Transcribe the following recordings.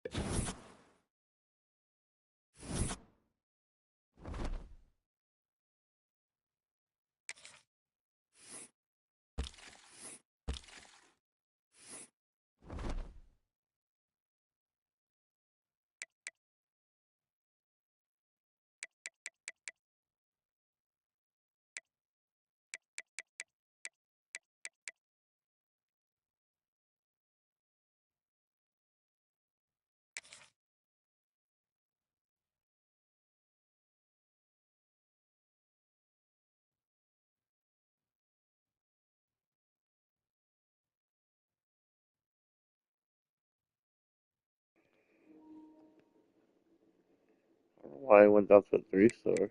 I don't know why I went down to a 3-star.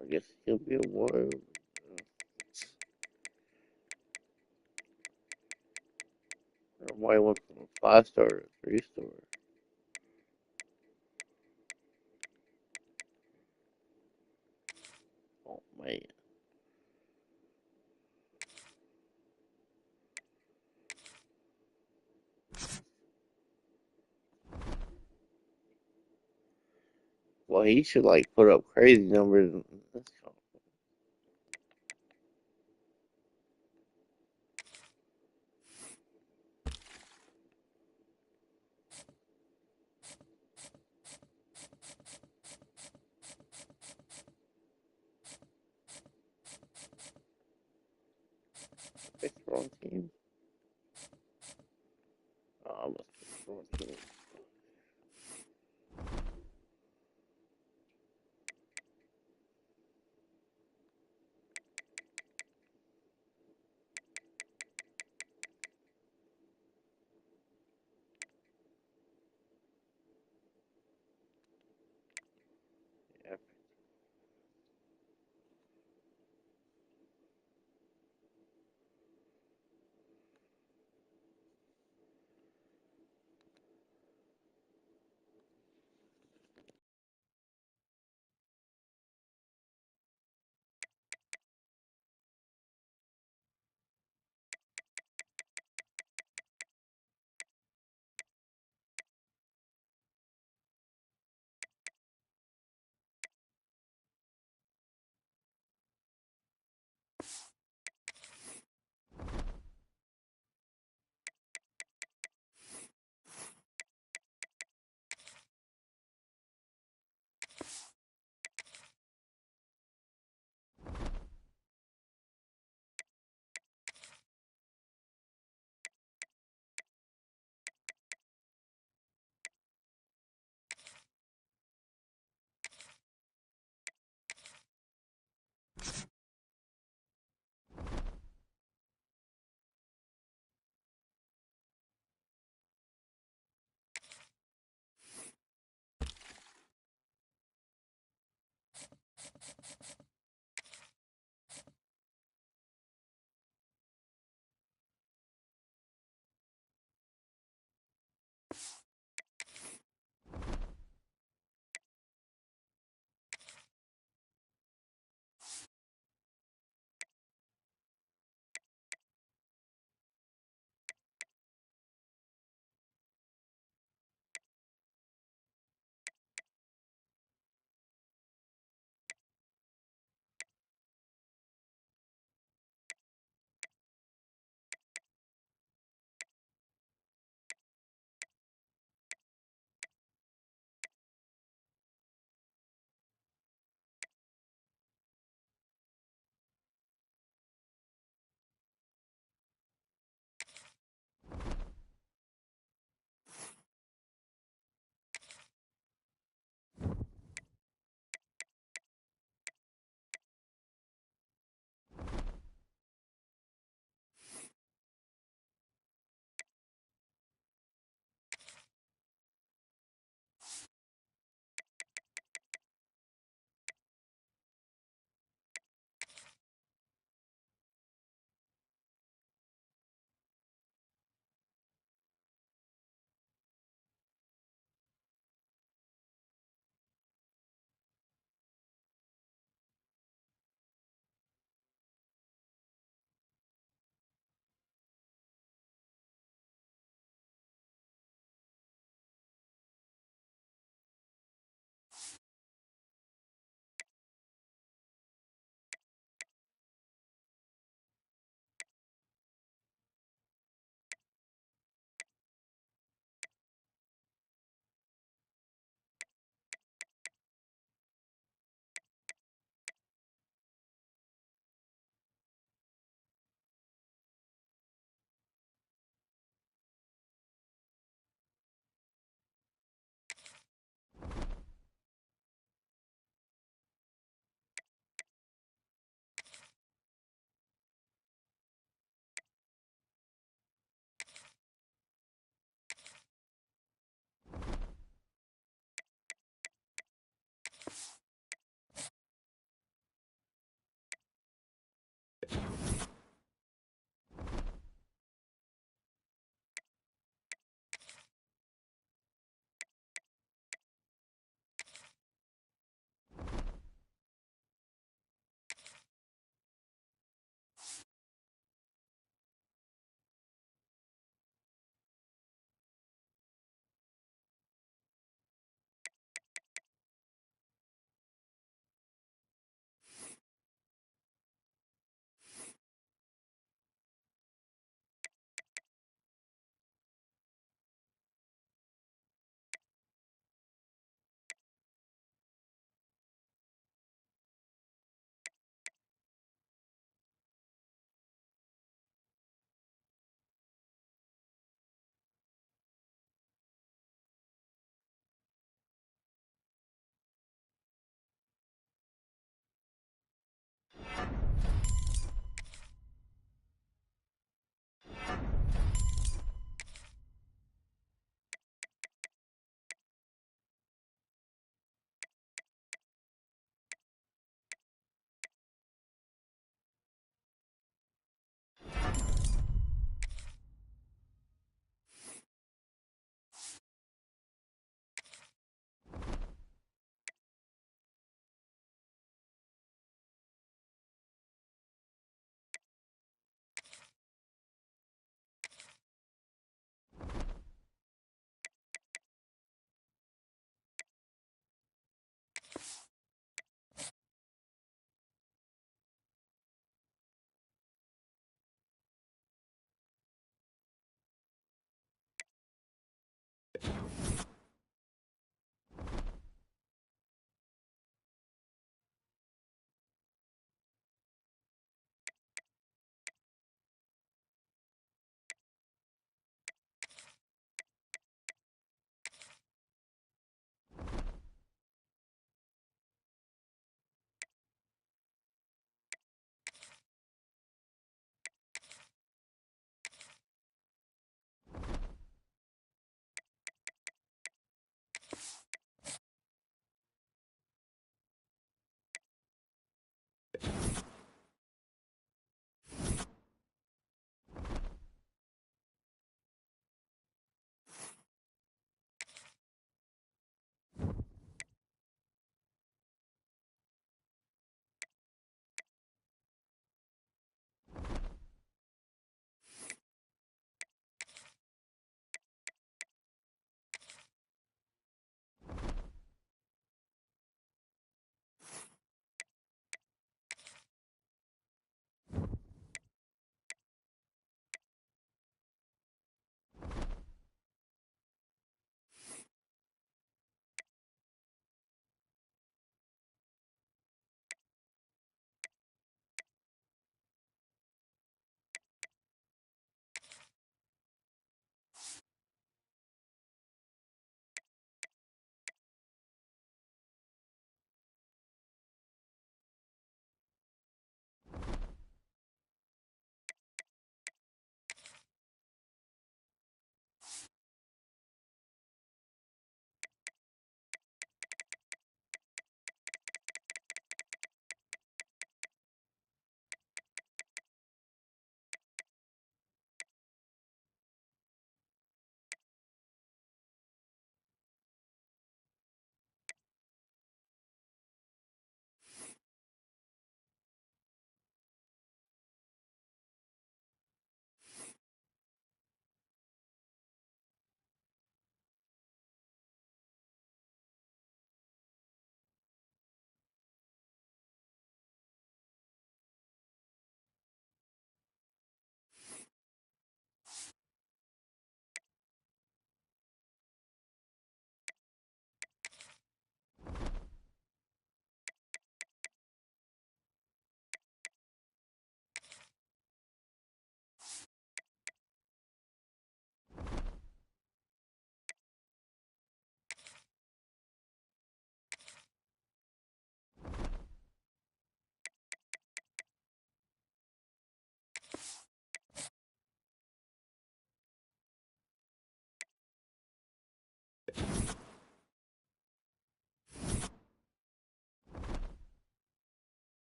I guess he'll be a 1. I don't know why I went from a 5-star to a 3-star. Oh man. Well, he should like put up crazy numbers. Let's go. Pick the wrong team. Oh, I must pick the wrong team. Yeah.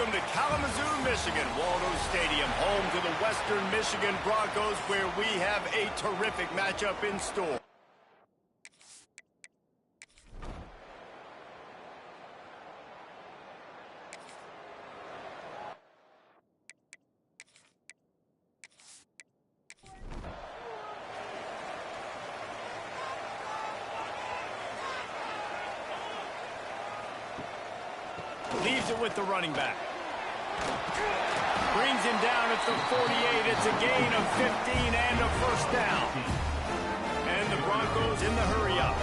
Welcome to Kalamazoo, Michigan, Waldo Stadium, home to the Western Michigan Broncos, where we have a terrific matchup in store. Leaves it with the running back. Brings him down at the 48. It's a gain of 15 and a first down. And the Broncos in the hurry-up.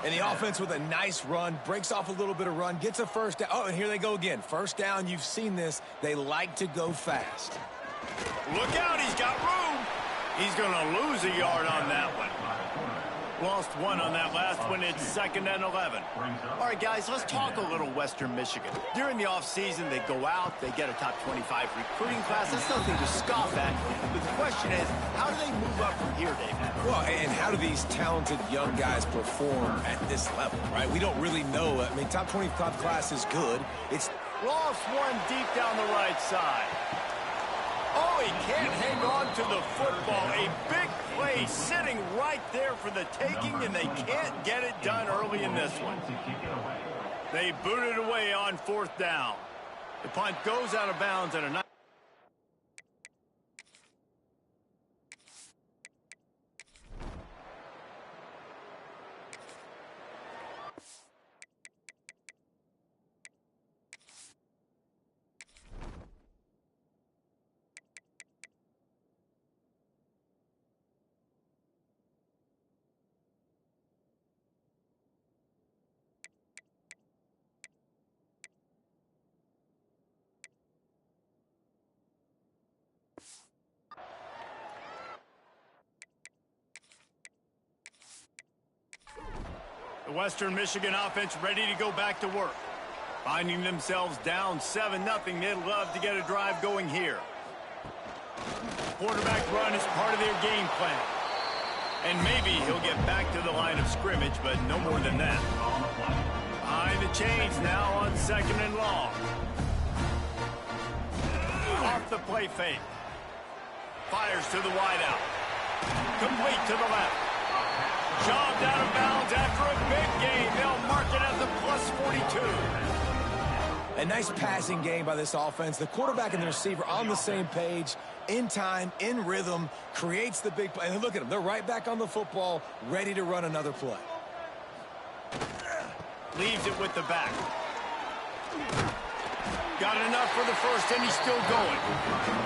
And the offense with a nice run, breaks off a little bit of run, gets a first down. Oh, and here they go again. First down, you've seen this. They like to go fast. Look out, he's got room. He's going to lose a yard on that one. Lost one on that last one. It's 2nd and 11. All right, guys, let's talk a little Western Michigan. During the offseason, they go out, they get a top 25 recruiting class. That's nothing to scoff at. But the question is, how do they move up from here, David? Well, and how do these talented young guys perform at this level, right? We don't really know. I mean, top 25 class is good. It's lost one deep down the right side. Oh, he can't hang on to the football. A big play sitting right there for the taking, and they can't get it done early in this one. They boot it away on 4th down. The punt goes out of bounds at a nice. The Western Michigan offense ready to go back to work. Finding themselves down 7-0, they'd love to get a drive going here. Quarterback run is part of their game plan. And maybe he'll get back to the line of scrimmage, but no more than that. Behind the chains now on 2nd and long. Off the play fake. Fires to the wideout. Complete to the left. Jobbed out of bounds after a big gain. They'll mark it at the +42. a nice passing game by this offense. The quarterback and the receiver on the same page, in time, in rhythm, creates the big play. And look at them. They're right back on the football, ready to run another play. Leaves it with the back. Got enough for the first, and he's still going.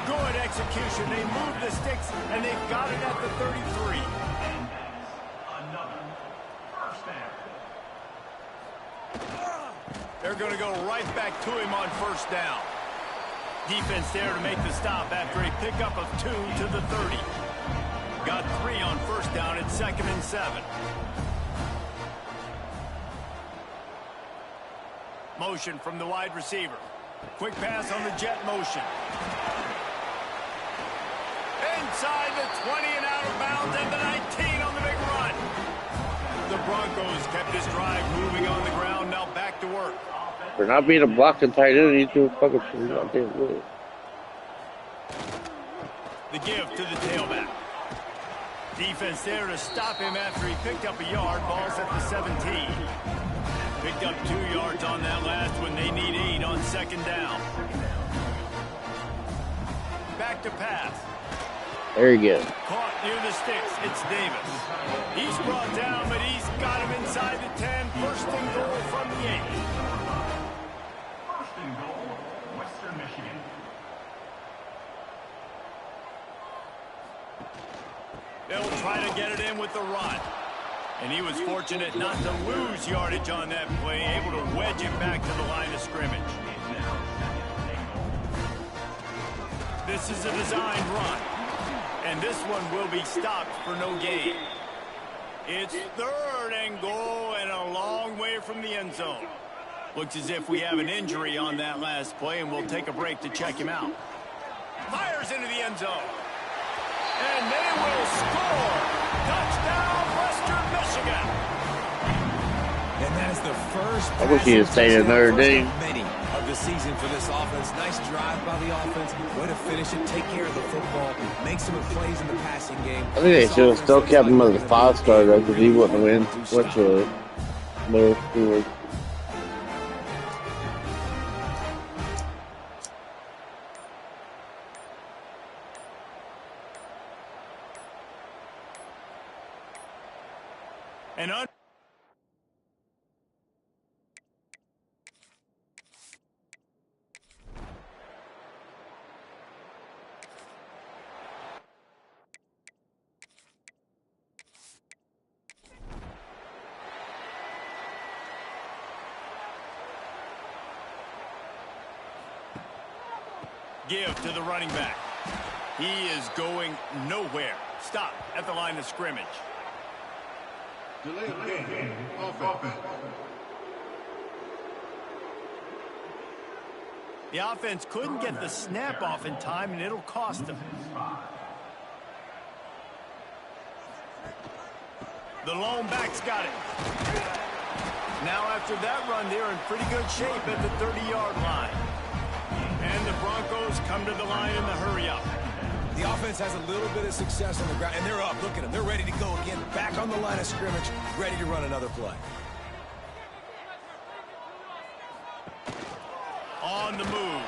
Good execution. They move the sticks, and they've got it at the 33. They're going to go right back to him on first down. Defense there to make the stop after a pickup of 2 to the 30. Got 3 on first down at 2nd and 7. Motion from the wide receiver. Quick pass on the jet motion. Inside the 20 and out of bounds, and the 19 on the big run. The Broncos kept this drive moving on the ground, now back to work. For not being a blocking tight end, he's doing fucking pretty goddamn good. The give to the tailback. Defense there to stop him after he picked up a yard. Ball's at the 17. Picked up 2 yards on that last one. They need 8 on second down. Back to pass. There you go. Caught near the sticks. It's Davis. He's brought down, but he's got him inside the 10. First and goal from the 8. First and goal, Western Michigan. They'll try to get it in with the run. And he was fortunate not to lose yardage on that play, able to wedge it back to the line of scrimmage. This is a designed run. And this one will be stopped for no gain. It's 3rd and goal and a long way from the end zone. Looks as if we have an injury on that last play, and we'll take a break to check him out. Fires into the end zone. And they will score. Touchdown, Western Michigan. And that is the first. I wish he had stayed another day. Many of the season for this offense. Nice drive by the offense. Way to finish it, take care of the football, make some plays in the passing game. I think they should have still kept him as a 5-star though, because he wouldn't went to lower school. And give to the running back. He is going nowhere. Stop at the line of scrimmage. Delay game. Offense. The offense couldn't get the snap off in time, and it'll cost them. The lone back's got it. Now after that run, they're in pretty good shape at the 30-yard line. And the Broncos come to the line in the hurry-up. The offense has a little bit of success on the ground, and they're up. Look at them. They're ready to go again. Back on the line of scrimmage, ready to run another play. On the move.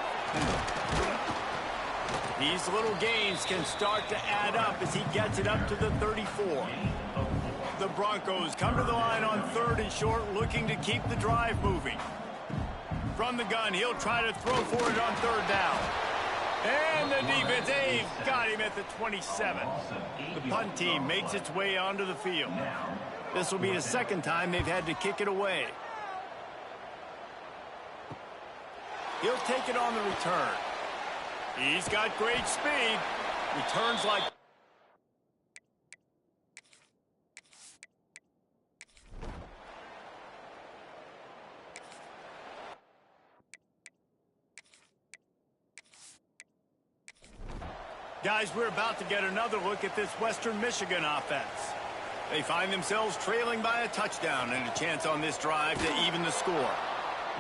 These little gains can start to add up as he gets it up to the 34. The Broncos come to the line on 3rd and short, looking to keep the drive moving. From the gun, he'll try to throw for it on 3rd down. And the defense, they've got him at the 27. The punt team makes its way onto the field. This will be the 2nd time they've had to kick it away. He'll take it on the return. He's got great speed. Returns like... Guys, we're about to get another look at this Western Michigan offense. They find themselves trailing by a touchdown and a chance on this drive to even the score.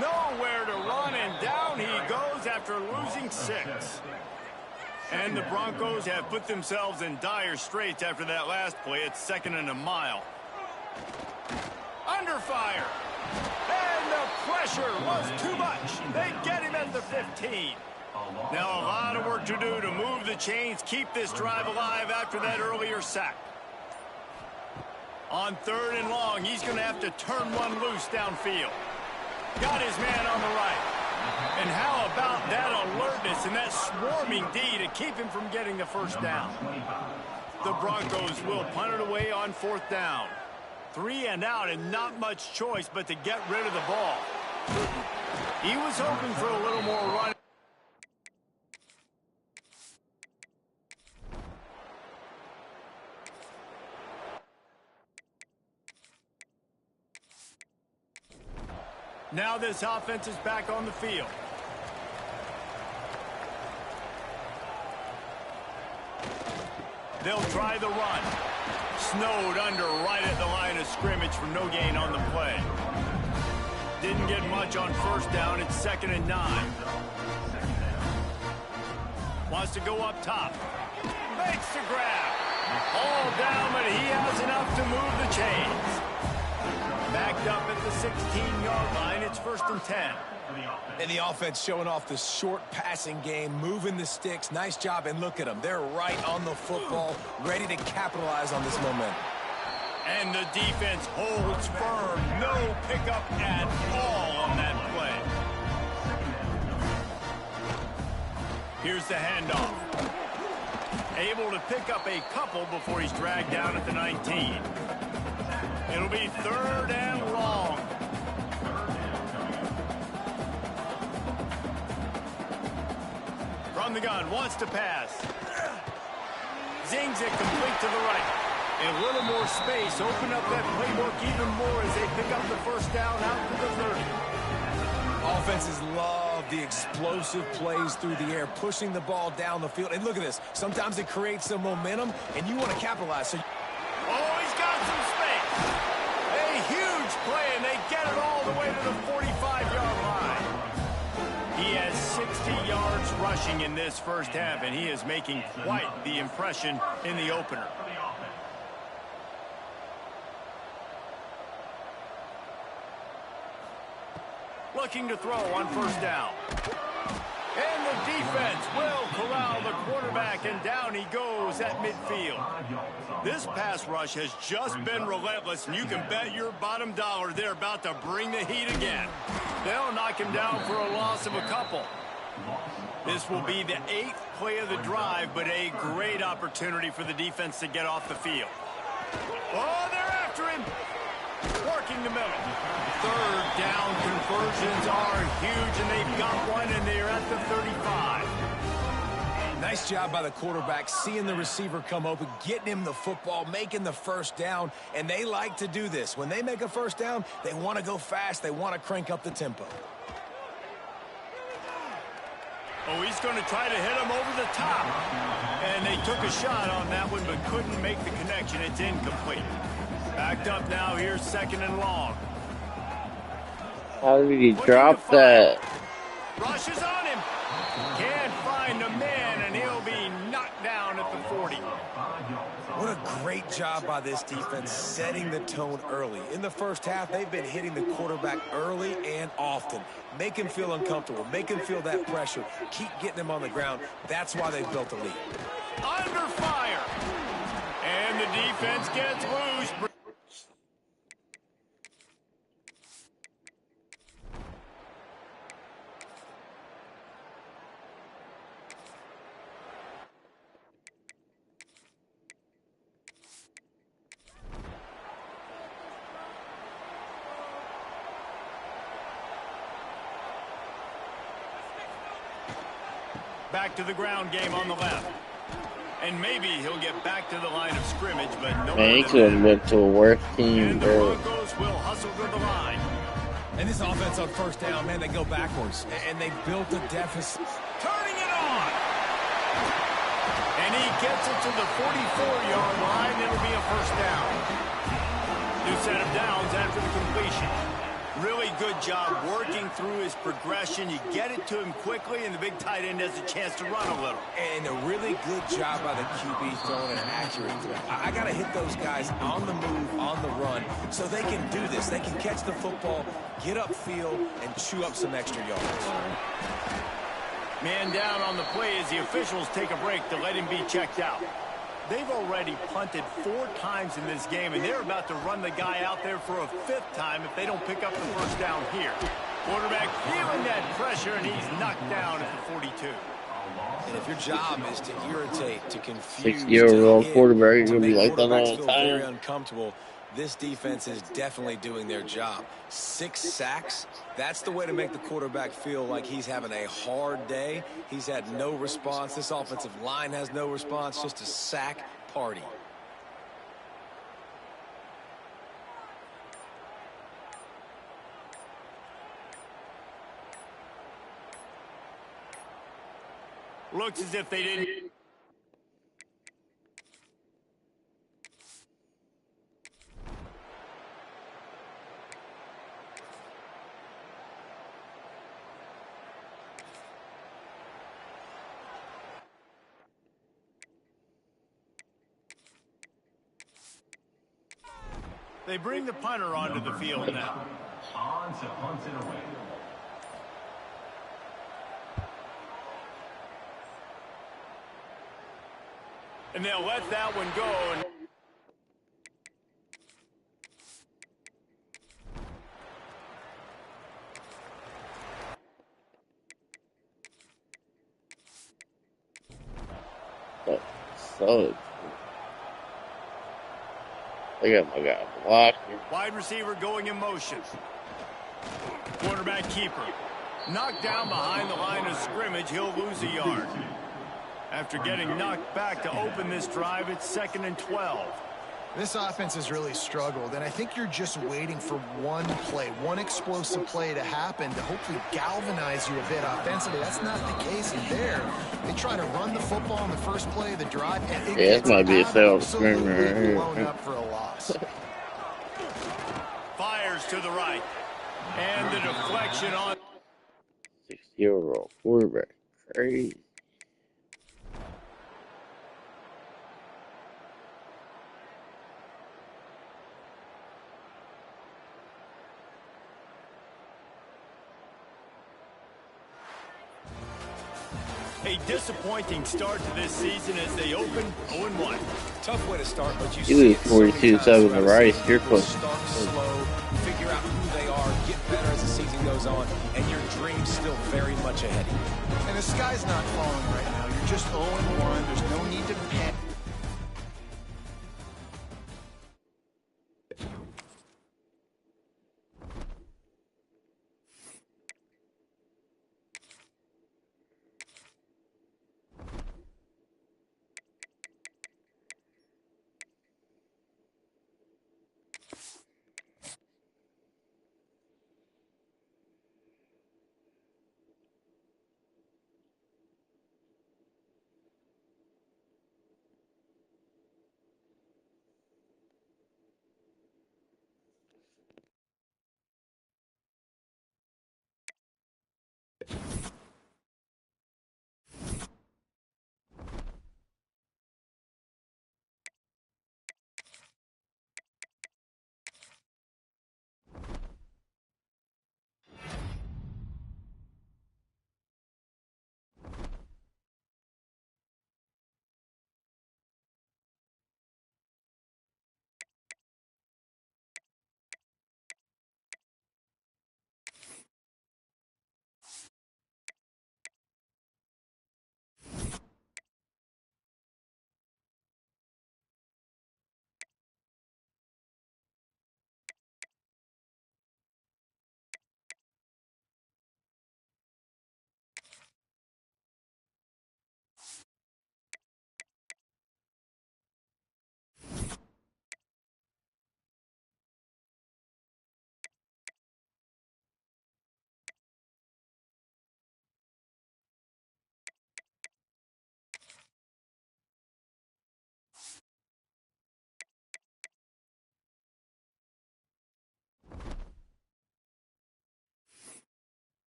Nowhere to run, and down he goes after losing 6. And the Broncos have put themselves in dire straits after that last play. It's 2nd and a mile. Under fire. And the pressure was too much. They get him at the 15. Now a lot of work to do to move the chains, keep this drive alive after that earlier sack. On 3rd and long, he's going to have to turn one loose downfield. Got his man on the right. And how about that alertness and that swarming D to keep him from getting the 1st down? The Broncos will punt it away on 4th down. 3 and out, and not much choice but to get rid of the ball. He was hoping for a little more run. Now this offense is back on the field. They'll try the run. Snowed under right at the line of scrimmage for no gain on the play. Didn't get much on 1st down. It's 2nd and 9. Wants to go up top. Makes the grab. All down, but he has enough to move the chains. Backed up at the 16-yard line. It's 1st and 10. And the offense showing off the short passing game, moving the sticks. Nice job, and look at them. They're right on the football, ready to capitalize on this momentum. And the defense holds firm. No pickup at all on that play. Here's the handoff. Able to pick up a couple before he's dragged down at the 19. It'll be 3rd and long. From the gun, wants to pass. Zings it complete to the right. A little more space, open up that playbook even more as they pick up the 1st down out to the 30. Offenses love the explosive plays through the air, pushing the ball down the field. And look at this. Sometimes it creates some momentum, and you want to capitalize. So, oh, he's got some space. A huge play, and they get it all the way to the 45-yard line. rushing in this first half, and he is making quite the impression in the opener. Looking to throw on first down. And the defense will corral the quarterback, and down he goes at midfield. This pass rush has just been relentless, and you can bet your bottom dollar they're about to bring the heat again. They'll knock him down for a loss of a couple. This will be the 8th play of the drive, but a great opportunity for the defense to get off the field. Oh, they're after him. Working the middle. Third down conversions are huge, and they've got one, and they're at the 35. Nice job by the quarterback, seeing the receiver come open, getting him the football, making the first down, and they like to do this. When they make a first down, they want to go fast. They want to crank up the tempo. Oh, he's going to try to hit him over the top. And they took a shot on that one, but couldn't make the connection. It's incomplete. Backed up now. Here's 2nd and long. How did he drop that? Rushes on him. Can't find the man, and he'll be knocked down at the 40. What a great job by this defense setting the tone early. In the first half, they've been hitting the quarterback early and often. Make him feel uncomfortable. Make him feel that pressure. Keep getting him on the ground. That's why they've built a lead. Under fire. And the defense gets loose. Back to the ground game on the left. And maybe he'll get back to the line of scrimmage, but no. Man, he could have went to a worse team. And the Broncos will hustle to the line. And this offense on first down, man, they go backwards. And they built a deficit. Turning it on. And he gets it to the 44-yard line. It'll be a first down. New set of downs after the completion. Really good job working through his progression. You get it to him quickly, and the big tight end has a chance to run a little. And a really good job by the QB throwing an accurate throw. I got to hit those guys on the move, on the run, so they can do this. They can catch the football, get upfield, and chew up some extra yards. Man down on the play as the officials take a break to let him be checked out. They've already punted 4 times in this game, and they're about to run the guy out there for a 5th time if they don't pick up the first down here. Quarterback feeling that pressure, and he's knocked down at the 42. And if your job is to irritate, to confuse, 6-year-old quarterback, you're going to be like that all the very time. uncomfortable, this defense is definitely doing their job. 6 sacks, that's the way to make the quarterback feel like he's having a hard day. He's had no response. This offensive line has no response, just a sack party. Looks as if they didn't. They bring the punter onto the field now. On to punt it away. And they'll let that one go. So I got my guy blocked. Wide receiver going in motion. Quarterback keeper. Knocked down behind the line of scrimmage. He'll lose a yard. After getting knocked back to open this drive, it's 2nd and 12. This offense has really struggled, and I think you're just waiting for one play, one explosive play to happen to hopefully galvanize you a bit offensively. That's not the case in there. They try to run the football in the first play of the drive, and it Yeah, this might be a failed absolutely screen right here. blown up for a loss. Fires to the right. And the deflection on. 6-year-old quarterback. Crazy. A disappointing start to this season as they open 0-1. Tough way to start, but you You see lose it so many 42-7 times to throughout a Rice. season. You're People close. start slow, figure out who they are, get better as the season goes on, and your dream's still very much ahead of you. And the sky's not falling right now. You're just 0-1. There's no need to panic.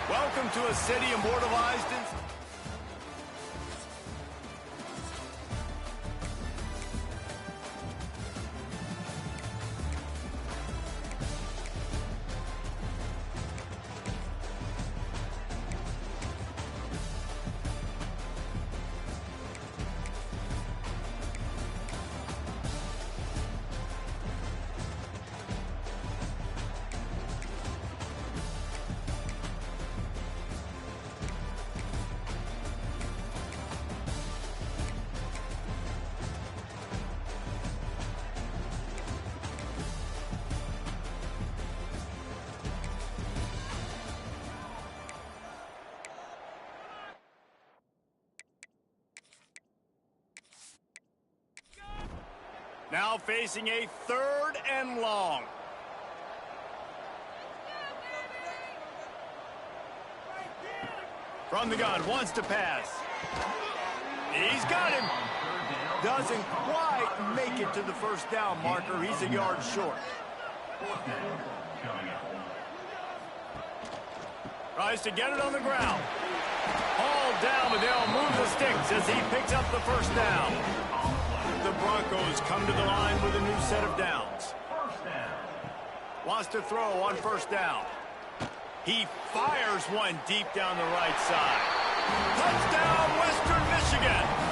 Welcome to a city immortalized in... Now facing a 3rd and long. From the gun, wants to pass. He's got him. Doesn't quite make it to the first down marker. He's a yard short. Tries to get it on the ground. Hauled down, but they'll move the sticks as he picks up the first down. The Broncos come to the line with a new set of downs. Wants to throw on first down. He fires one deep down the right side. Touchdown, Western Michigan.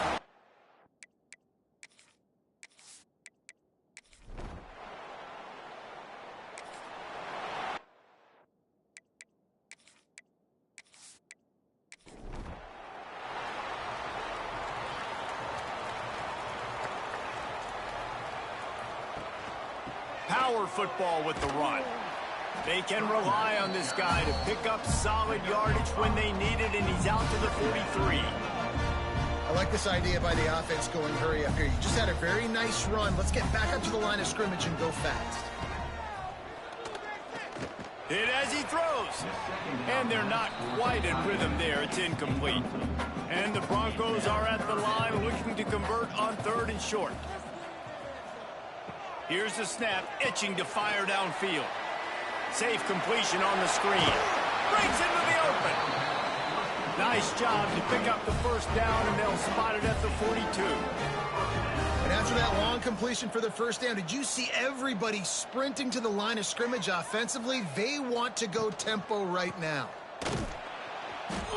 power football with the run. They can rely on this guy to pick up solid yardage when they need it, and he's out to the 43. I like this idea by the offense going hurry up here. You just had a very nice run. Let's get back up to the line of scrimmage and go fast. Hit as he throws. And they're not quite in rhythm there. It's incomplete. And the Broncos are at the line looking to convert on 3rd and short. Here's the snap, itching to fire downfield. Safe completion on the screen. Breaks into the open. Nice job to pick up the first down, and they'll spot it at the 42. And after that long completion for the first down, did you see everybody sprinting to the line of scrimmage offensively? They want to go tempo right now.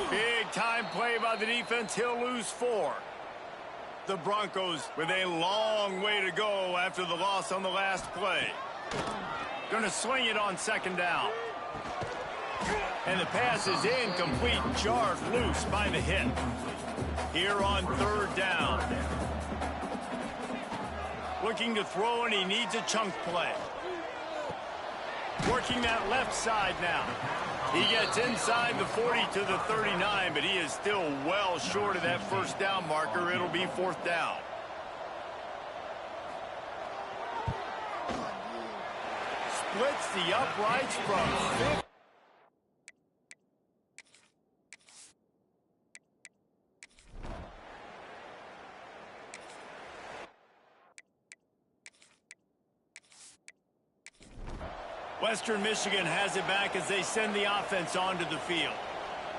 Big time play by the defense. He'll lose 4. The Broncos with a long way to go after the loss on the last play. Going to swing it on 2nd down. And the pass is incomplete, jarred loose by the hit. Here on 3rd down. Looking to throw, and he needs a chunk play. Working that left side now. He gets inside the 40 to the 39, but he is still well short of that first down marker. It'll be 4th down. Splits the uprights from 50. Western Michigan has it back as they send the offense onto the field.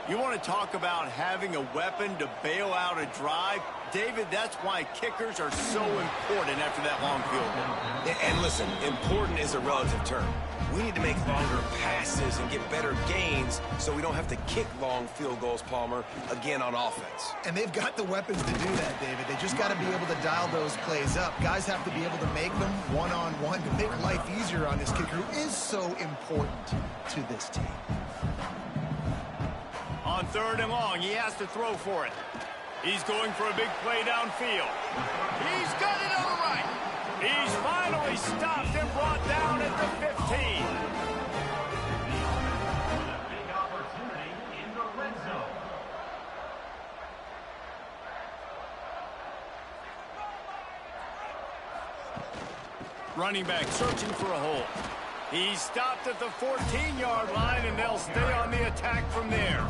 You want to talk about having a weapon to bail out a drive? David, that's why kickers are so important after that long field goal. And listen, important is a relative term. We need to make longer passes and get better gains so we don't have to kick long field goals, Palmer, again on offense. And they've got the weapons to do that, David. They just got to be able to dial those plays up. Guys have to be able to make them one-on-one to make life easier on this kicker who is so important to this team. On 3rd and long, he has to throw for it. He's going for a big play downfield. He's got it on the right. He's finally stopped and brought down at the 15. Big opportunity in the red zone. Running back searching for a hole. He's stopped at the 14-yard line, and they'll stay on the attack from there.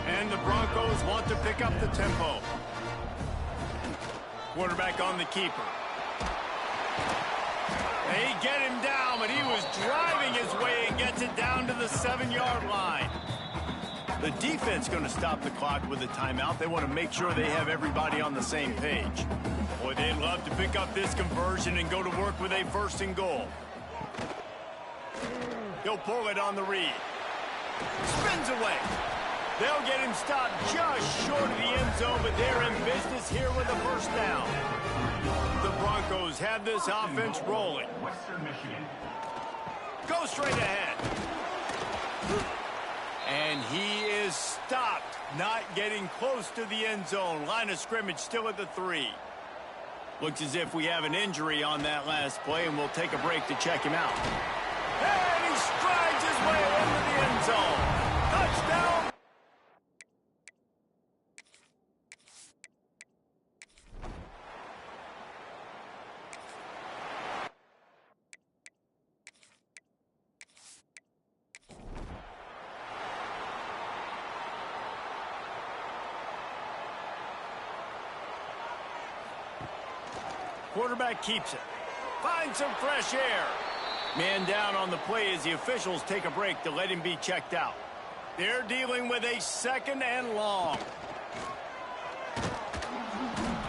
And the Broncos want to pick up the tempo. Quarterback on the keeper. They get him down, but he was driving his way and gets it down to the 7-yard line. The defense going to stop the clock with a timeout. They want to make sure they have everybody on the same page. Boy, they'd love to pick up this conversion and go to work with a 1st and goal. He'll pull it on the read. Spins away. They'll get him stopped just short of the end zone, but they're in business here with a 1st down. The Broncos have this offense rolling. Western Michigan. Go straight ahead. And he is stopped, not getting close to the end zone. Line of scrimmage still at the 3. Looks as if we have an injury on that last play, and we'll take a break to check him out. And he strides his way into the end zone. Touchdown. Quarterback keeps it. Finds some fresh air. Man down on the play as the officials take a break to let him be checked out. They're dealing with a 2nd and long.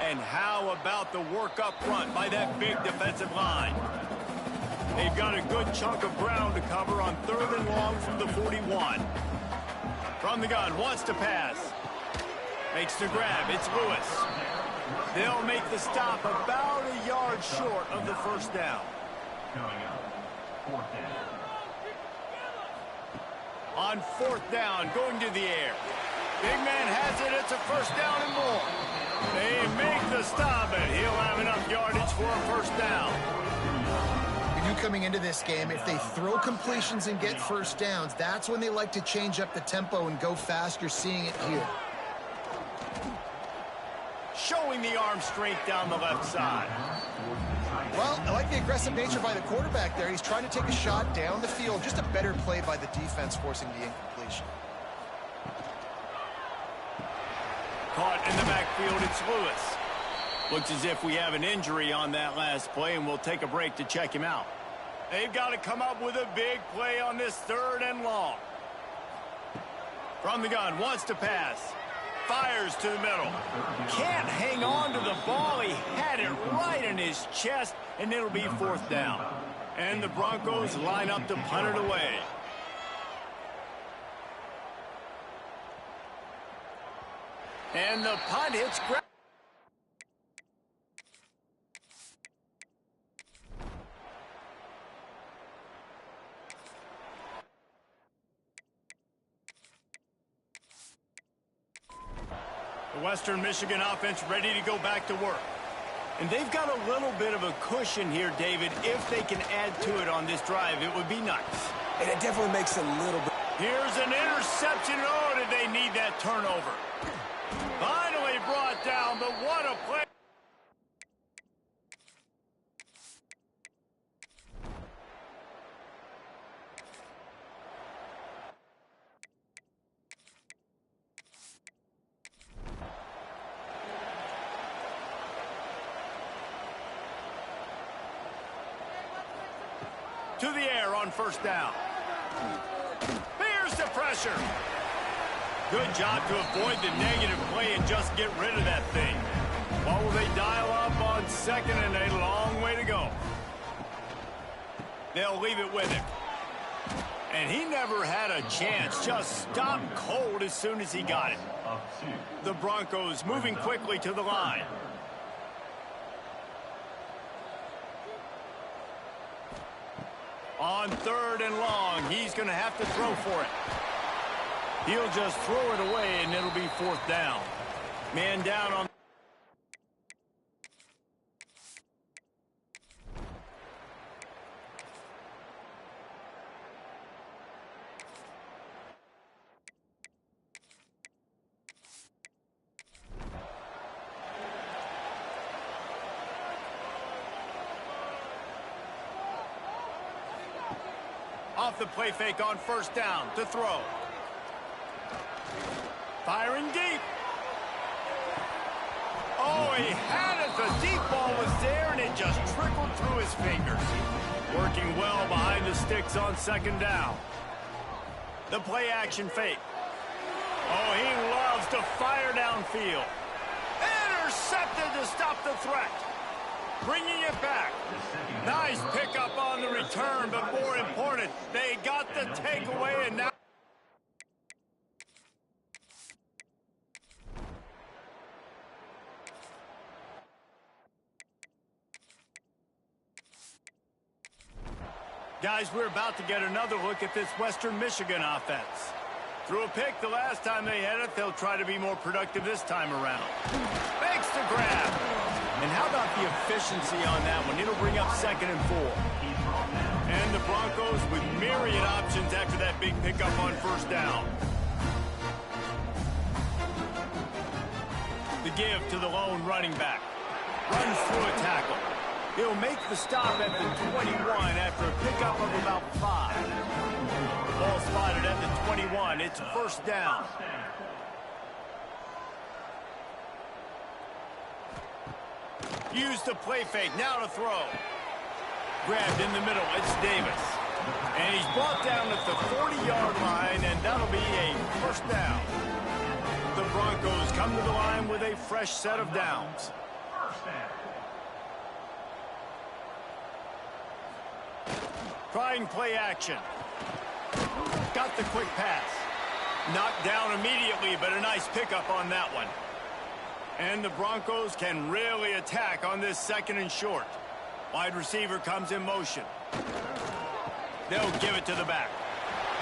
And how about the work up front by that big defensive line? They've got a good chunk of ground to cover on 3rd and long from the 41. From the gun, wants to pass. Makes the grab. It's Lewis. They'll make the stop about a yard short of the 1st down. Coming up, 4th down. On 4th down, going to the air. Big man has it. It's a 1st down and more. They make the stop, and he'll have enough yardage for a 1st down. You knew coming into this game, if they throw completions and get first downs, that's when they like to change up the tempo and go fast. You're seeing it here. Showing the arm strength down the left side. Well, I like the aggressive nature by the quarterback there. He's trying to take a shot down the field. Just a better play by the defense forcing the incompletion. Caught in the backfield, it's Lewis. Looks as if we have an injury on that last play, and we'll take a break to check him out. They've got to come up with a big play on this 3rd and long. From the gun, wants to pass. Fires to the middle. Can't hang on to the ball. He had it right in his chest, and it'll be 4th down. And the Broncos line up to punt it away. And the punt hits ground. The Western Michigan offense ready to go back to work. And they've got a little bit of a cushion here, David. If they can add to it on this drive, it would be nice. And it definitely makes it a little bit. Here's an interception. Oh, did they need that turnover? Finally brought down, but what a play. To the air on 1st down. Here's the pressure. Good job to avoid the negative play and just get rid of that thing. What will they dial up on 2nd and a long way to go? They'll leave it with him. And he never had a chance. Just stopped cold as soon as he got it. The Broncos moving quickly to the line. On 3rd and long, he's going to have to throw for it. He'll just throw it away, and it'll be 4th down. Man down on... Off the play fake on 1st down to throw. Firing deep. Oh, he had it. The deep ball was there, and it just trickled through his fingers. Working well behind the sticks on 2nd down. The play action fake. Oh, he loves to fire downfield. Intercepted to stop the threat. Bringing it back. Nice pickup on the return, but more important, they got the takeaway, and now... Guys, we're about to get another look at this Western Michigan offense. Threw a pick the last time they had it. They'll try to be more productive this time around. Makes the grab. And how about the efficiency on that one? It'll bring up 2nd and 4. And the Broncos with myriad options after that big pickup on 1st down. The give to the lone running back. Runs through a tackle. He'll make the stop at the 21 after a pickup of about 5. Ball spotted at the 21. It's 1st down. Use the play fake. Now to throw. Grabbed in the middle. It's Davis. And he's brought down at the 40-yard line, and that'll be a 1st down. The Broncos come to the line with a fresh set of downs. Trying play action. Got the quick pass. Knocked down immediately, but a nice pickup on that one. And the Broncos can really attack on this 2nd and short. Wide receiver comes in motion. They'll give it to the back.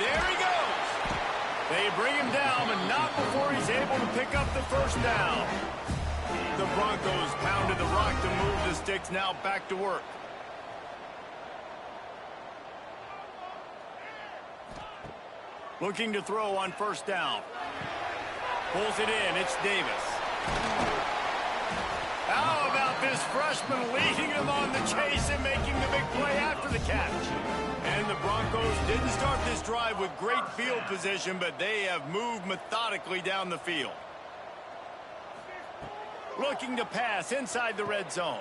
There he goes. They bring him down, but not before he's able to pick up the 1st down. The Broncos pounded the rock to move the sticks, now back to work. Looking to throw on first down. Pulls it in. It's Davis. How about this freshman leading him on the chase and making the big play after the catch? And the Broncos didn't start this drive with great field position, but they have moved methodically down the field. Looking to pass inside the red zone.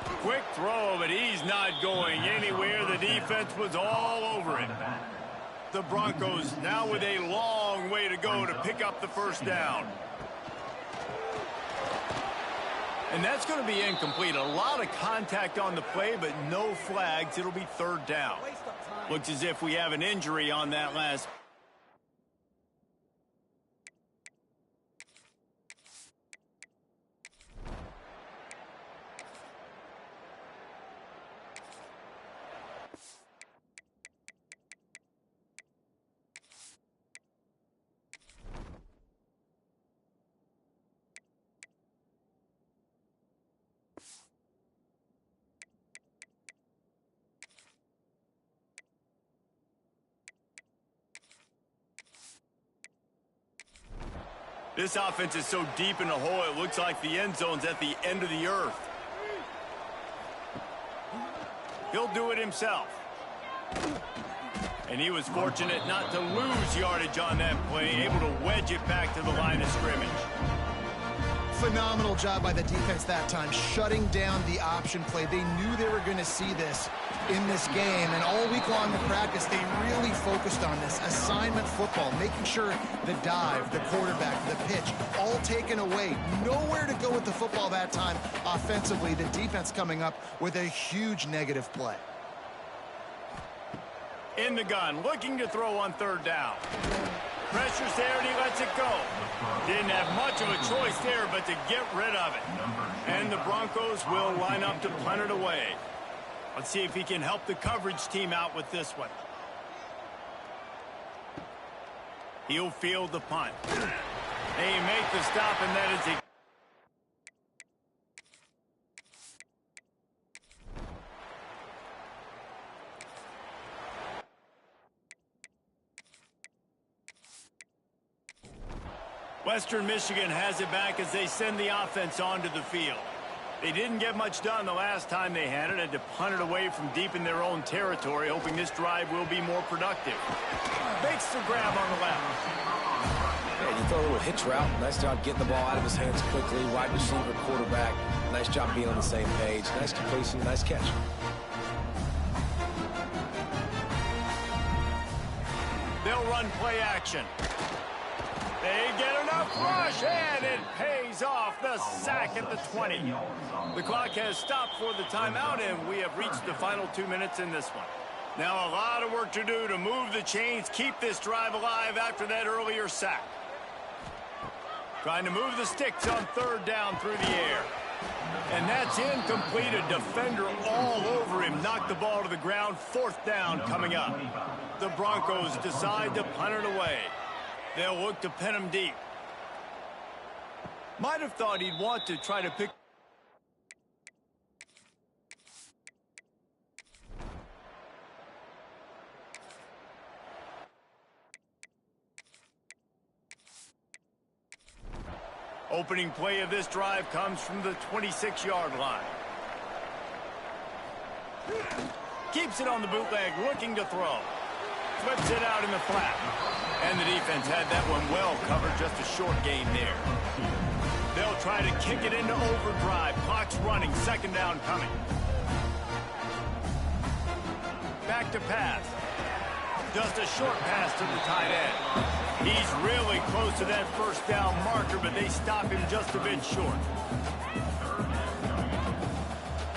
Quick throw, but he's not going anywhere. The defense was all over it. The Broncos now with a long way to go to pick up the first down. And that's going to be incomplete. A lot of contact on the play, but no flags. It'll be third down. Looks as if we have an injury on that last. This offense is so deep in the hole, it looks like the end zone's at the end of the earth. He'll do it himself. And he was fortunate not to lose yardage on that play, able to wedge it back to the line of scrimmage. Phenomenal job by the defense that time, shutting down the option play. They knew they were going to see this in this game, and all week long in practice, they really focused on this. Assignment football, making sure the dive, the quarterback, the pitch, all taken away. Nowhere to go with the football that time offensively. The defense coming up with a huge negative play. In the gun, looking to throw on third down. Pressure's there, and he lets it go. Didn't have much of a choice there, but to get rid of it. And the Broncos will line up to punt it away. Let's see if he can help the coverage team out with this one. He'll field the punt. They make the stop, and that is a... Western Michigan has it back as they send the offense onto the field. They didn't get much done the last time they had to punt it away from deep in their own territory, hoping this drive will be more productive. Makes the grab on the left. Yeah, you throw a little hitch route. Nice job getting the ball out of his hands quickly. Wide receiver, quarterback. Nice job being on the same page. Nice completion, nice catch. They'll run play action. They get enough rush, and it pays off. The sack at the 20. The clock has stopped for the timeout, and we have reached the final 2 minutes in this one. Now a lot of work to do to move the chains, keep this drive alive after that earlier sack. Trying to move the sticks on third down through the air. And that's incomplete. A defender all over him. Knocked the ball to the ground. Fourth down coming up. The Broncos decide to punt it away. They'll look to pin him deep. Might have thought he'd want to try to pick. Opening play of this drive comes from the 26-yard line. Keeps it on the bootleg, looking to throw. Flips it out in the flat. And the defense had that one well covered, just a short gain there. They'll try to kick it into overdrive. Clock's running, second down coming. Back to pass. Just a short pass to the tight end. He's really close to that first down marker, but they stop him just a bit short.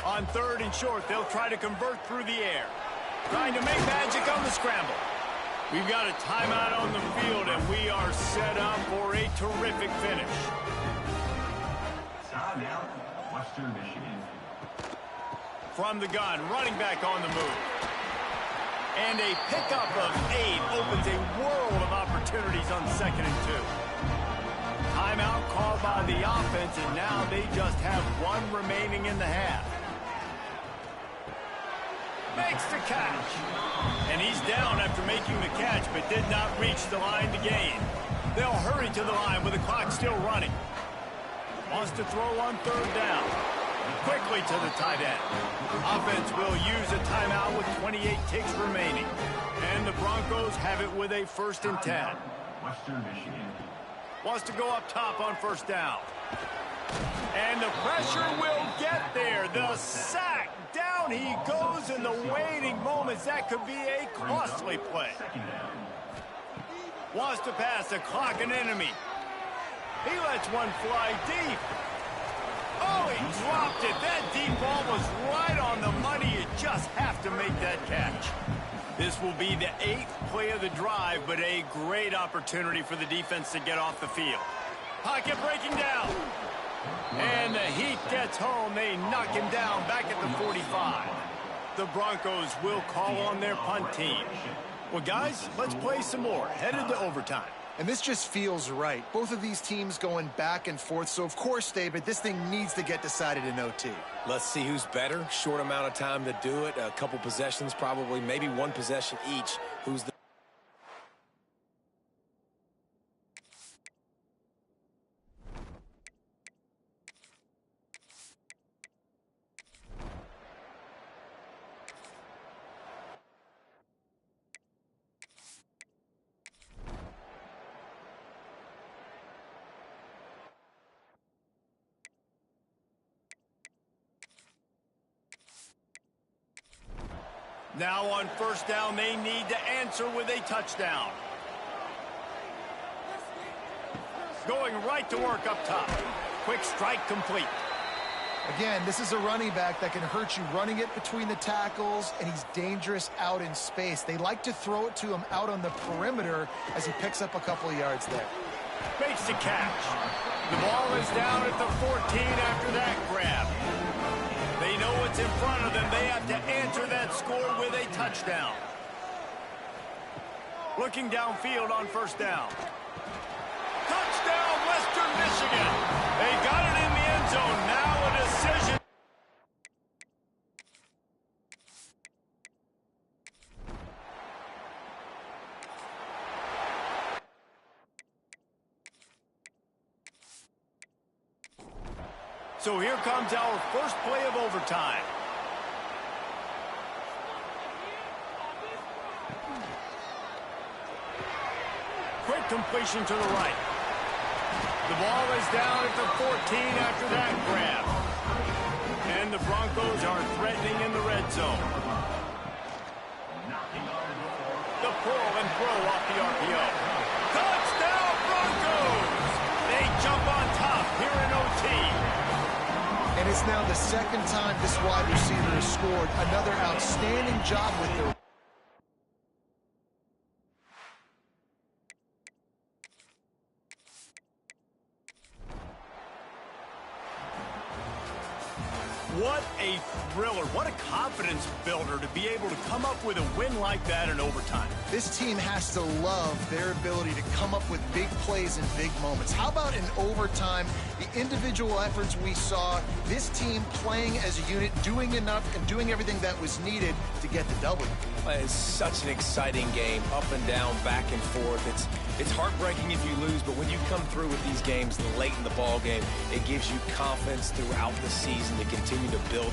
On third and short, they'll try to convert through the air. Trying to make magic on the scramble. We've got a timeout on the field, and we are set up for a terrific finish. Timeout, Western Michigan. From the gun, running back on the move. And a pickup of 8 opens a world of opportunities on 2nd and 2. Timeout called by the offense, and now they just have one remaining in the half. Makes the catch. And he's down after making the catch, but did not reach the line to gain. They'll hurry to the line with the clock still running. Wants to throw on third down. Quickly to the tight end. Offense will use a timeout with 28 ticks remaining. And the Broncos have it with a 1st and 10. Western Michigan. Wants to go up top on 1st down. And the pressure will get there. The sack. Down he goes in the waiting moments. That could be a costly play. Wants to pass the clock an enemy. He lets one fly deep. Oh, he dropped it. That deep ball was right on the money. You just have to make that catch. This will be the 8th play of the drive, but a great opportunity for the defense to get off the field. Pocket breaking down. And the Heat gets home. They knock him down back at the 45. The Broncos will call on their punt team. Well, guys, let's play some more. Headed to overtime. And this just feels right. Both of these teams going back and forth. So, of course, David, this thing needs to get decided in OT. Let's see who's better. Short amount of time to do it. A couple possessions probably, maybe one possession each. Who's the Now on 1st down, they need to answer with a touchdown. Going right to work up top. Quick strike complete. Again, this is a running back that can hurt you running it between the tackles, and he's dangerous out in space. They like to throw it to him out on the perimeter as he picks up a couple of yards there. Makes the catch. The ball is down at the 14 after that grab. They know what's in front of them. They have to answer that score with a touchdown. Looking downfield on 1st down. Touchdown, Western Michigan. They got it in the end zone. Now a decision. So here comes our first play of overtime. Quick completion to the right. The ball is down at the 14 after that grab. And the Broncos are threatening in the red zone. The pull and throw off the RPO. Touchdown Broncos! They jump on top here in OT. And it's now the 2nd time this wide receiver has scored. Another outstanding job with their What a thriller. What a confidence builder to be able to come up with a win like that in overtime. This team has to love their ability to come up with big plays in big moments. How about in overtime, the individual efforts we saw, this team playing as a unit, doing enough and doing everything that was needed to get the W. It's such an exciting game, up and down, back and forth. It's heartbreaking if you lose, but when you come through with these games late in the ball game, it gives you confidence throughout the season to continue to build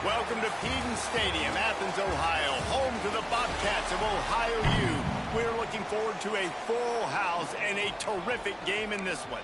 Welcome to Peden Stadium, Athens, Ohio, home to the Bobcats of Ohio U. We're looking forward to a full house and a terrific game in this one.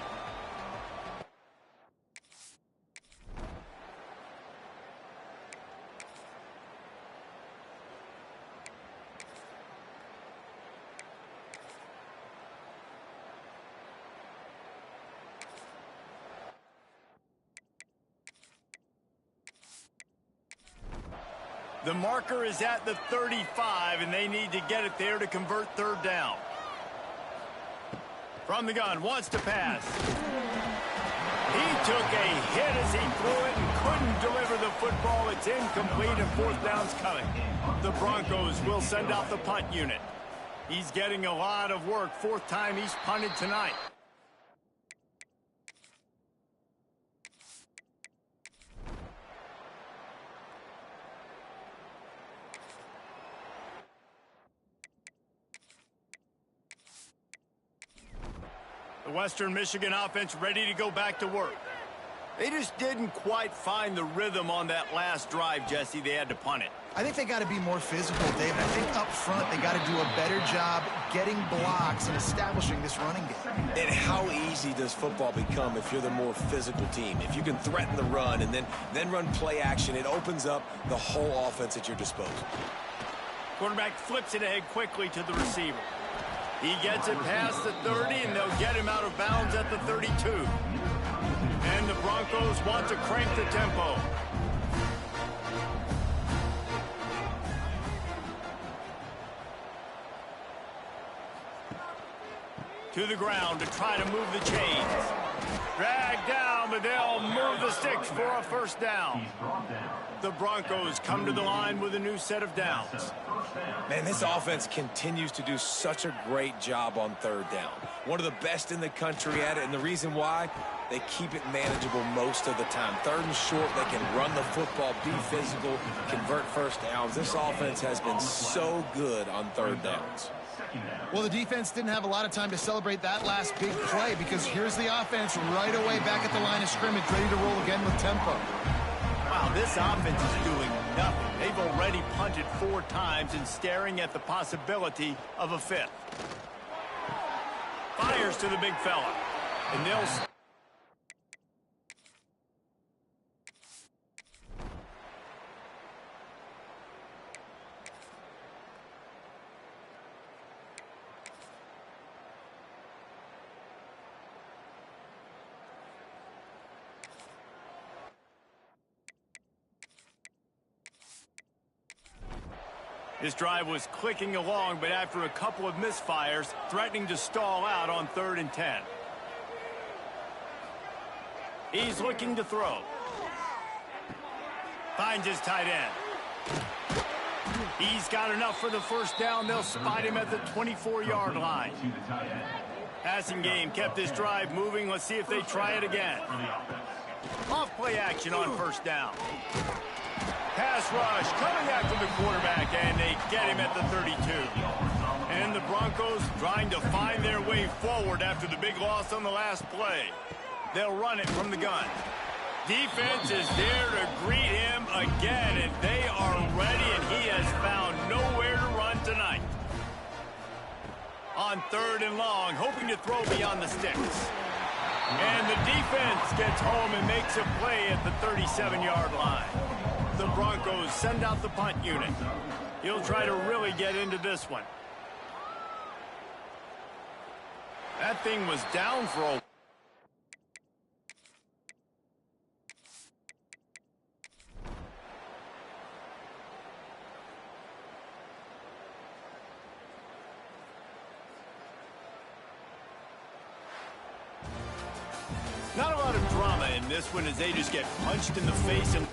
The marker is at the 35, and they need to get it there to convert third down. From the gun, wants to pass. He took a hit as he threw it and couldn't deliver the football. It's incomplete, and fourth down's coming. The Broncos will send out the punt unit. He's getting a lot of work. Fourth time he's punted tonight. The Western Michigan offense ready to go back to work. They just didn't quite find the rhythm on that last drive, Jesse. They had to punt it. I think they got to be more physical, David. I think up front they got to do a better job getting blocks and establishing this running game. And how easy does football become if you're the more physical team? If you can threaten the run and then run play action, it opens up the whole offense at your disposal. Quarterback flips it ahead quickly to the receiver. He gets it past the 30, and they'll get him out of bounds at the 32. And the Broncos want to crank the tempo. To the ground to try to move the chains. Dragged down, but they'll move the sticks for a first down. The Broncos come to the line with a new set of downs. Man, this offense continues to do such a great job on third down. One of the best in the country at it, and the reason why, they keep it manageable most of the time. Third and short, they can run the football, be physical, convert first downs. This offense has been so good on third downs. Well, the defense didn't have a lot of time to celebrate that last big play because here's the offense right away back at the line of scrimmage, ready to roll again with tempo. Wow, this offense is doing nothing. They've already punted 4 times and staring at the possibility of a 5th. Fires to the big fella. And they'll... This drive was clicking along, but after a couple of misfires, threatening to stall out on 3rd and 10. He's looking to throw. Finds his tight end. He's got enough for the first down. They'll spot him at the 24-yard line. Passing game kept this drive moving. Let's see if they try it again. Off play action on first down. Pass rush coming after the quarterback, and they get him at the 32. And the Broncos trying to find their way forward after the big loss on the last play. They'll run it from the gun. Defense is there to greet him again, and they are ready, and he has found nowhere to run tonight. On 3rd and long, hoping to throw beyond the sticks. And the defense gets home and makes a play at the 37-yard line. The Broncos send out the punt unit. He'll try to really get into this one. That thing was down for a Not a lot of drama in this one as they just get punched in the face and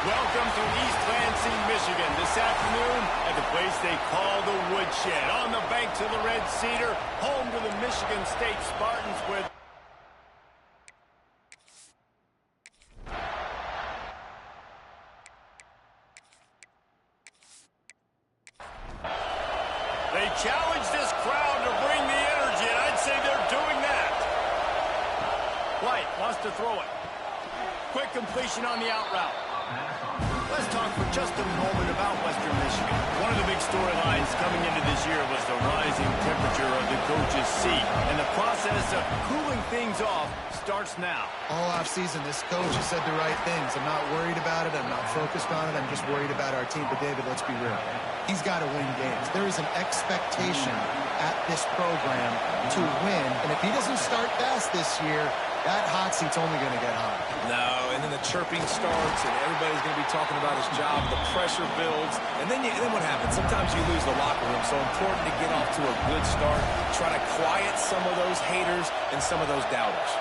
Welcome to East Lansing, Michigan. This afternoon at the place they call the Woodshed, on the banks of the Red Cedar, home to the Michigan State Spartans with... They challenge this crowd to bring the energy, and I'd say they're doing that. White wants to throw it. Quick completion on the out route. Let's talk for just a moment about Western Michigan. One of the big storylines coming into this year was the rising temperature of the coach's seat, and the process of cooling things off starts now. All offseason, this coach has said the right things. I'm not worried about it. I'm not focused on it. I'm just worried about our team. But, David, let's be real. He's got to win games. There is an expectation at this program to win. And if he doesn't start fast this year, that hot seat's only going to get hot. No, and then the chirping starts, and everybody's going to be talking about his job. The pressure builds, and then what happens? Sometimes you lose the locker room. So important to get off to a good start. Try to quiet some of those haters and some of those doubters.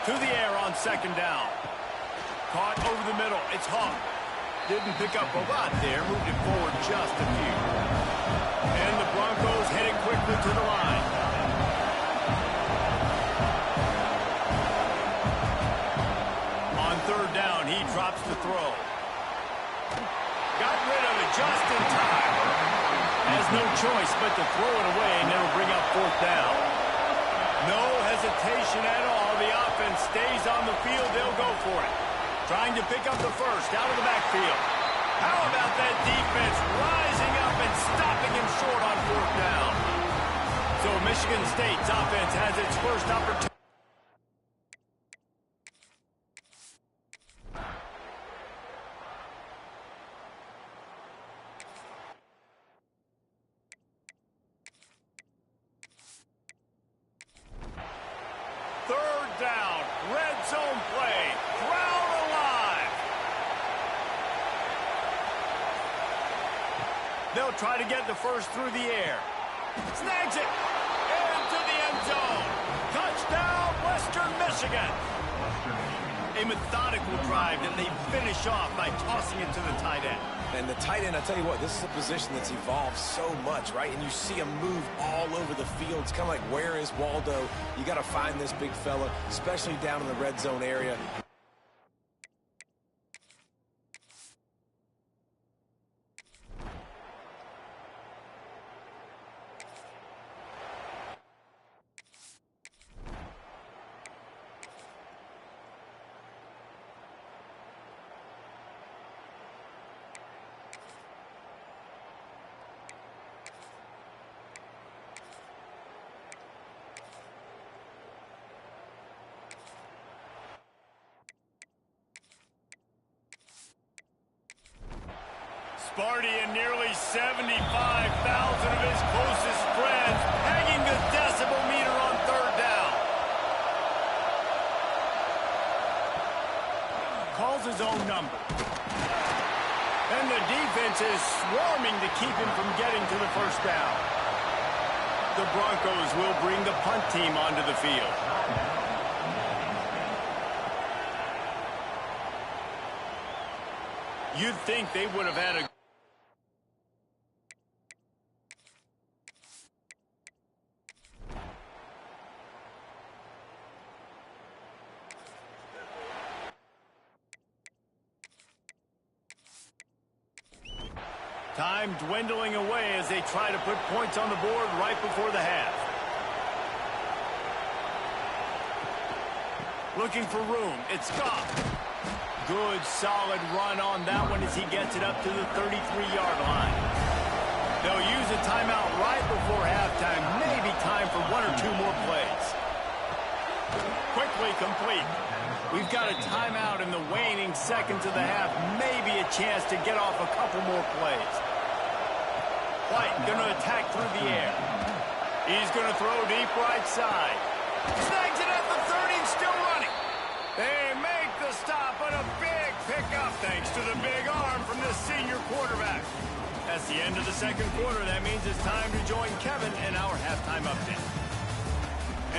To the air on second down. Caught over the middle. It's Hawk. Didn't pick up a lot there. Moved it forward just a few. And the Broncos heading quickly to the line. On third down, he drops the throw. Got rid of it just in time. Has no choice but to throw it away, and it'll bring up fourth down. No hesitation at all. The offense stays on the field. They'll go for it. Trying to pick up the first out of the backfield. How about that defense rising up and stopping him short on fourth down? So Michigan State's offense has its first opportunity. Third down, red zone play, crowd alive. They'll try to get the first through the air. Snags it into the end zone. Touchdown, Western Michigan. A methodical drive that they finish off by tossing it to the tight end. And the tight end, I tell you what, this is a position that's evolved so much, right? And you see him move all over the field. It's kind of like, where is Waldo? You got to find this big fella, especially down in the red zone area. Sparty and nearly 75,000 of his closest friends pegging the decibel meter on third down. Calls his own number. And the defense is swarming to keep him from getting to the first down. The Broncos will bring the punt team onto the field. You'd think they would have had a time dwindling away as they try to put points on the board right before the half. Looking for room. It's Goff. Good, solid run on that one as he gets it up to the 33-yard line. They'll use a timeout right before halftime. Maybe time for one or two more plays. Quickly complete. We've got a timeout in the waning seconds of the half. Maybe a chance to get off a couple more plays. White going to attack through the air. He's going to throw deep right side. Snags it at the 30 and still running. They make the stop, but a big pickup thanks to the big arm from this senior quarterback. That's the end of the second quarter. That means it's time to join Kevin in our halftime update.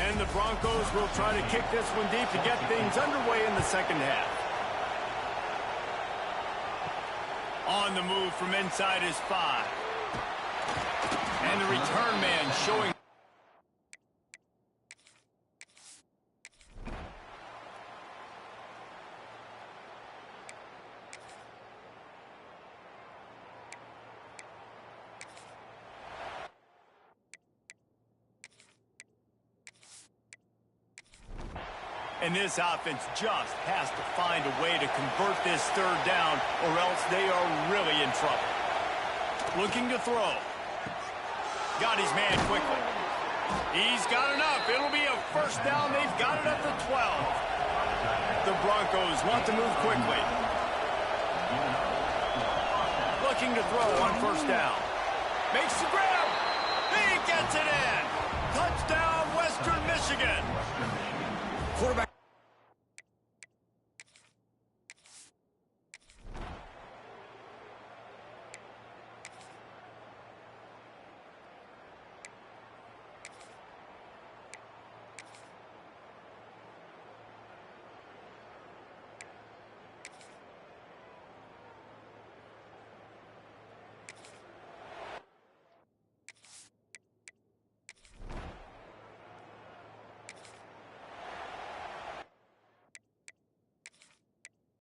And the Broncos will try to kick this one deep to get things underway in the second half. On the move from inside is 5. And the return man showing. And this offense just has to find a way to convert this third down, or else they are really in trouble. Looking to throw. Got his man quickly. He's got enough. It'll be a first down. They've got it at the 12. The Broncos want to move quickly. Looking to throw on first down. Makes the grab. He gets it in. Touchdown, Western Michigan.